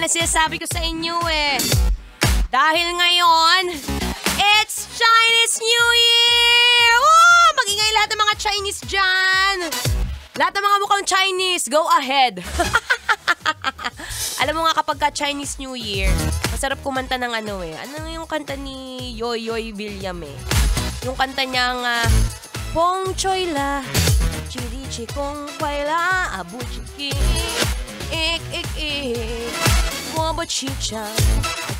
na sinasabi ko sa inyo eh. Dahil ngayon, it's Chinese New Year! Oh, magingay lahat ng mga Chinese dyan! Lahat ng mga mukhang Chinese, go ahead! Alam mo nga kapag ka Chinese New Year, masarap kumanta ng ano eh. Ano yung kanta ni Yoyoy William eh? Yung kanta niyang Pong Choy La, Chiri Chi Kong Kwai La, Abu Chiki, Ik Ik Ik, Bobo Chicha,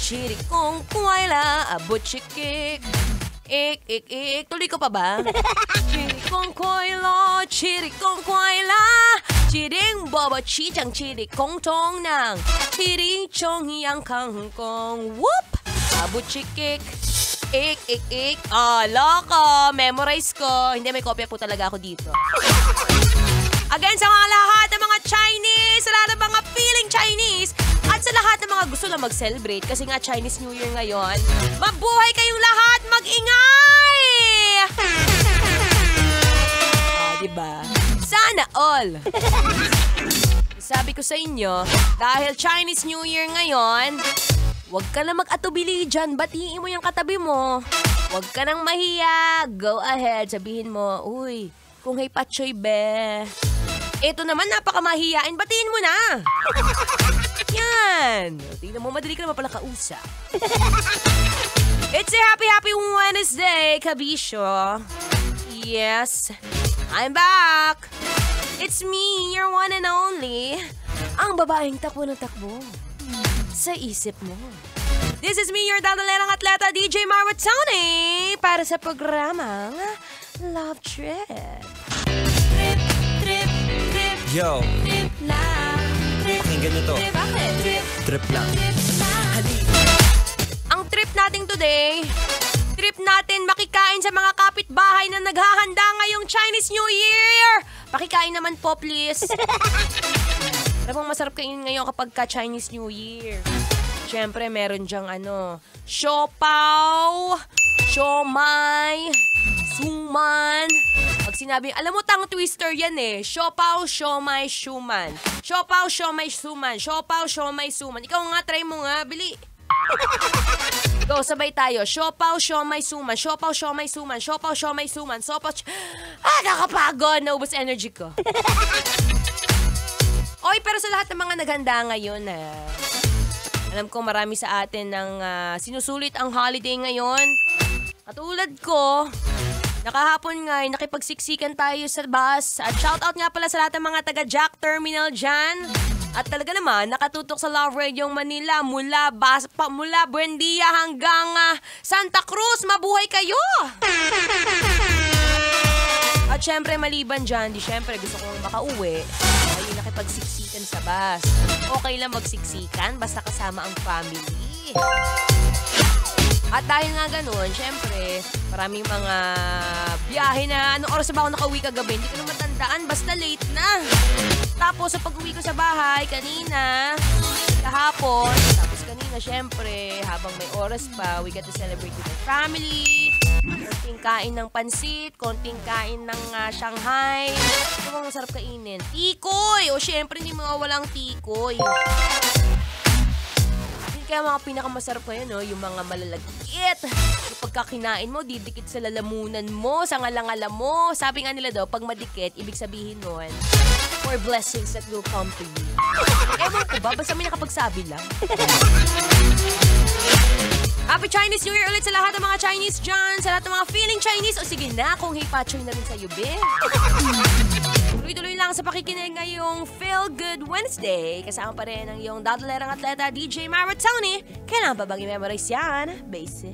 Chiri Kong Kwai La, Abu Chiki, Ik Ik Ik. Tuloy ko pa ba? Chiri Kong Kwai La, Chiri Kong Kwai La, Chiring Bobo Chichang Chiri Kong Tong Nang, Chiri Chong Yang Kang Kong, Whoop! Abu Chikik. Ik, ik, ik. Oh, loko. Memorize ko. Hindi, may kopya po talaga ako dito. Again, sa mga lahat ng mga Chinese, sa lahat ng mga feeling Chinese, at sa lahat ng mga gusto na mag-celebrate, kasi nga Chinese New Year ngayon, mabuhay kayong lahat! Mag-ingay! Diba? Sana all! Sabi ko sa inyo, dahil Chinese New Year ngayon, huwag ka na mag-atubili dyan. Batiin mo yung katabi mo. Huwag ka nang mahiya. Go ahead. Sabihin mo, uy, kung hey patchoy be. Ito naman, napakamahiyain. Batiin mo na. Yan. Tingnan mo, madali ka naman pala kausap. It's a happy Wednesday, Kabisyo. Yes, I'm back. It's me, your one and only. Ang babaeng takbo ng takbo sa isip mo. This is me, your dadalerang atleta, DJ Maratoni, para sa programang Love Trip. Trip, trip, trip. Yo. Trip lang. Pakinggan nyo to. Bakit? Trip lang. Ang trip natin today, trip natin makikain sa mga kapitbahay na naghahanda ngayong Chinese New Year. Pakikain naman po, please. Alam mo, masarap kainin ngayon kapag ka-Chinese New Year. Siyempre, meron dyang siopaw, siomay, suman. Pag sinabi, alam mo, tongue twister yan eh. Siopaw, siomay, suman. Siopaw, siomay, suman. Siopaw, siomay, suman. Ikaw nga, try mo nga, bili. Go, sabay tayo. Siopaw, siomay, suman. Siopaw, siomay, suman. Siopaw, siomay, suman. Siopaw, nakapagod. Naubos energy ko. Oy, pero sa lahat ng mga naghanda ngayon, alam ko marami sa atin ng sinusulit ang holiday ngayon. Katulad ko, nakahapon nga, nakipagsiksikan tayo sa bus. At shoutout nga pala sa lahat ng mga taga-Jack Terminal dyan. At talaga naman, nakatutok sa Love Radio Manila mula Buendia hanggang Santa Cruz. Mabuhay kayo! At syempre, maliban dyan, syempre gusto kong makauwi. Ay, nakipagsiksikan sa bus. Okay lang magsiksikan, basta kasama ang family. At dahil nga ganun, syempre, maraming mga biyahe na, anong oras na ba ako nakauwi kagabi? Hindi ko na matandaan, basta late na. Tapos, sa pag-uwi ko sa bahay, kanina, kahapon, tapos kanina, syempre, habang may oras pa, we get to celebrate with my family. Konting kain ng pansit, konting kain ng Shanghai. Ito bang masarap kainin? Tikoy! O syempre, hindi mawawalang tikoy. Kaya mga pinakamasarap ngayon, no? Yung mga malalagkit. Yung pagkakinain mo, didikit sa lalamunan mo, sa ngalangala mo. Sabi nga nila daw, pag madikit, ibig sabihin nun, more blessings that will come to you. Ewan ko ba? Basta may nakapagsabi lang. Happy Chinese New Year ulit sa lahat ng mga Chinese dyan, sa lahat ng mga feeling Chinese. O sige na, kung hey patchoy na rin sa'yo, be. Tuloy-tuloy lang sa pakikinig ngayong Feel Good Wednesday. Kasama pa rin ang iyong dadalerang atleta, DJ Maratoni. Kailangan ba bang i-memorize yan? Basic.